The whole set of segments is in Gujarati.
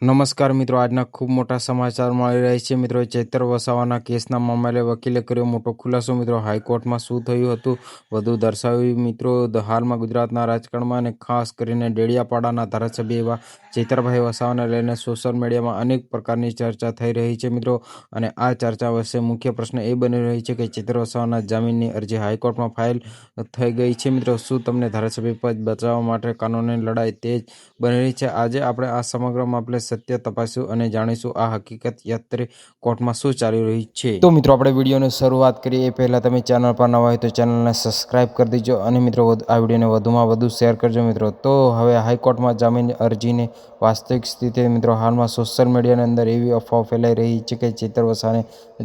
નમસ્કાર મિત્રો, આજના ખૂબ મોટા સમાચાર મળી રહ્યા છે. મિત્રો, ચૈતર વસાવાના કેસના મામલે વકીલે કર્યો મોટો ખુલાસો. મિત્રો, હાઈકોર્ટમાં શું થયું હતું વધુ દર્શાવ્યું. મિત્રો, હાલમાં ગુજરાતના રાજકારણમાં અને ખાસ કરીને ડેડિયાપાડાના ધારાસભ્ય એવા ચૈતરભાઈ વસાવાને લઈને સોશિયલ મીડિયામાં અનેક પ્રકારની ચર્ચા થઈ રહી છે. મિત્રો, અને આ ચર્ચા વચ્ચે મુખ્ય પ્રશ્ન એ બની રહી છે કે ચૈતર વસાવાના જામીનની અરજી હાઈકોર્ટમાં ફાઇલ થઈ ગઈ છે. મિત્રો, શું તમને ધારાસભ્ય પદ બચાવવા માટે કાનૂની લડાઈ તેજ બની રહી છે? આજે આપણે આ સમગ્ર મામલે સત્ય તપાસ્યું અને જાણીશું આ હકીકત યાત્રે કોર્ટમાં શું ચાલી રહ્યું છે. તો મિત્રો, આપણે વિડીયોની શરૂઆત કરીએ એ પહેલાં તમે ચેનલ પર નવા હોય તો ચેનલને સબસ્ક્રાઇબ કરી દેજો અને મિત્રો આ વિડીયોને વધુમાં વધુ શેર કરજો. મિત્રો, તો હવે હાઈકોર્ટમાં જામીન અરજીની વાસ્તવિક સ્થિતિ. મિત્રો, હાલમાં સોશિયલ મીડિયાની અંદર એવી અફવાઓ ફેલાઈ રહી છે કે ચૈતર વસાવાને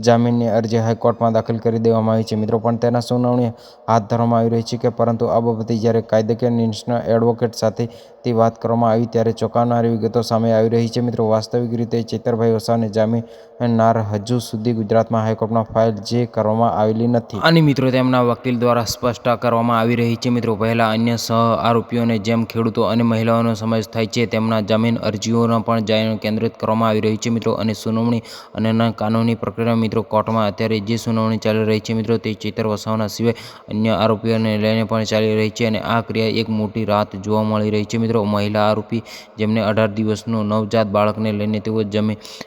જામીનની અરજી હાઈકોર્ટમાં દાખલ કરી દેવામાં આવી છે. મિત્રો, પણ તેના સુનાવણી હાથ ધરવામાં આવી રહી છે કે પરંતુ આ બાબતે જ્યારે કાયદાકીય નિષ્ણાત એડવોકેટ સાથે તે વાત કરવામાં આવી ત્યારે ચોંકાવનારી વિગતો સામે આવી રહી છે. મિત્રો, વાસ્તવિક રીતે ચૈતરભાઈ વસાવાને જામીનનાર હજુ સુધી ગુજરાતમાં હાઈકોર્ટમાં ફાઇલ જે કરવામાં આવેલી નથી. અને મિત્રો, તેમના વકીલ દ્વારા સ્પષ્ટતા કરવામાં આવી રહી છે. મિત્રો, પહેલા અન્ય સહ આરોપીઓને જેમ ખેડૂતો અને મહિલાઓનો સમાવેશ થાય છે તેમના જામીન અરજીઓનો પણ ધ્યાન કેન્દ્રિત કરવામાં આવી રહી છે. મિત્રો, અને સુનાવણી અને કાનૂની પ્રક્રિયા. મિત્રો, કોર્ટમાં અત્યારે જે સુનાવણી ચાલી રહી છે મિત્રો તે ચૈતર વસાવાના સિવાય અન્ય આરોપીઓને લઈને પણ ચાલી રહી છે અને આ ક્રિયા એક મોટી રાહત જોવા મળી રહી છે. મિત્રો, મહિલા આરોપી જેમને 18 દિવસનું નવજાત બાળકને લઈને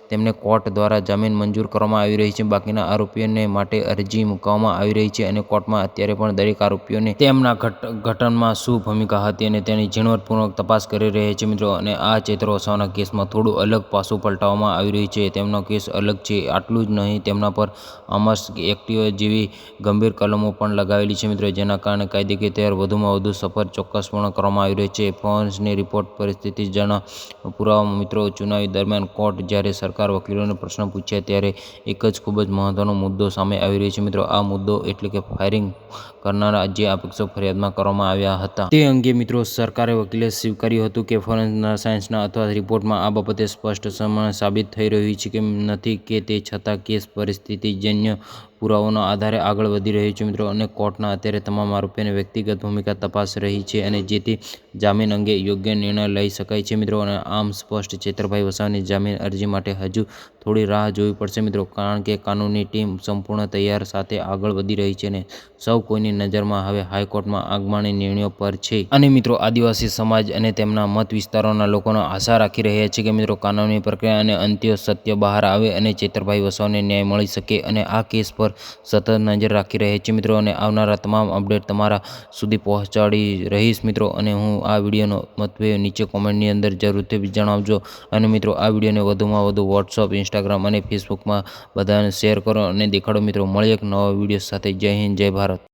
તેમને કોર્ટ દ્વારા જામીન મંજૂર કરવામાં આવી રહી છે. બાકીના આરોપીઓને માટે અરજી મૂકવામાં આવી રહી છે અને કોર્ટમાં અત્યારે પણ દરેક આરોપીઓને તેમના ઘટનામાં શું ભૂમિકા હતી અને તેની ઝીણવટપૂર્વક તપાસ કરી રહ્યા છે. મિત્રો, અને આ ચૈતર વસાવાના કેસમાં થોડું અલગ પાસું પલટાવવામાં આવી રહ્યું છે. તેમનો કેસ અલગ છે. આટલું જ નહીં, તેમના પર આર્મ્સ એક્ટ જેવી ગંભીર કલમો પણ લગાવેલી છે. મિત્રો, જેના કારણે કાયદાકીય તૈયાર વધુમાં વધુ સફળ ચોક્કસપણે કરવામાં આવી રહી છે. ફોરેન્સિક રિપોર્ટ, પરિસ્થિતિ જણા પુરાવા. મિત્રો, ચુનાવ દરમિયાન કોર્ટ જ્યારે સરકાર વકીલોને પ્રશ્ન પૂછ્યા ત્યારે એક જ ખૂબ જ મહત્વનો મુદ્દો સામે આવી રહ્યો છે. મિત્રો, આ મુદ્દો એટલે કે ફાયરિંગ કરનારા જે આક્ષેપો ફરિયાદમાં કરવામાં આવ્યા હતા તે અંગે. મિત્રો, સરકારે વકીલે સ્વીકાર્યું હતું કે ફોરેન્સિક સાયન્સના અથવા રિપોર્ટમાં આ બાબતે સ્પષ્ટ સાબિત થઈ રહ્યું છે કે નથી કે તે છતાં કેસ પરિસ્થિતિજન્ય પુરાવાઓના આધારે આગળ વધી રહ્યો છે. મિત્રો, અને કોર્ટના અત્યારે તમામ આરોપીઓની વ્યક્તિગત ભૂમિકા તપાસ રહી છે અને જેથી જામીન અંગે યોગ્ય નિર્ણય લઈ શકાય છે. મિત્રો, અને આમ સ્પષ્ટ ચૈતરભાઈ વસાવાની જામીન અરજી માટે હજુ થોડી રાહ જોવી પડશે. મિત્રો, કારણ કે કાનૂની ટીમ સંપૂર્ણ તૈયાર સાથે આગળ વધી રહી છે અને સૌ કોઈની નજરમાં હવે હાઈકોર્ટમાં આગામી નિર્ણયો પર છે. અને મિત્રો, આદિવાસી સમાજ અને તેમના મત વિસ્તારોના લોકોનો આશા રાખી રહ્યા છે કે મિત્રો કાનૂની પ્રક્રિયા અને અંત્ય સત્ય બહાર આવે અને ચૈતરભાઈ વસાવાને ન્યાય મળી શકે અને આ કેસ પર સતત નજર રાખી રહ્યા છે. મિત્રો, અને આવનારા તમામ અપડેટ તમારા સુધી પહોંચાડી રહીશ. મિત્રો, અને હું આ વિડીયોનો મતભેદ નીચે કોમેન્ટની અંદર જરૂરથી જણાવજો અને મિત્રો આ વિડીયોને વધુમાં વધુ વોટ્સઅપ, ઇન્સ્ટાગ્રામ અને ફેસબુકમાં બધાને શેર કરો અને દેખાડો. મિત્રો, મળીએ એક નવા વિડીયો સાથે. જય હિન્દ, જય ભારત.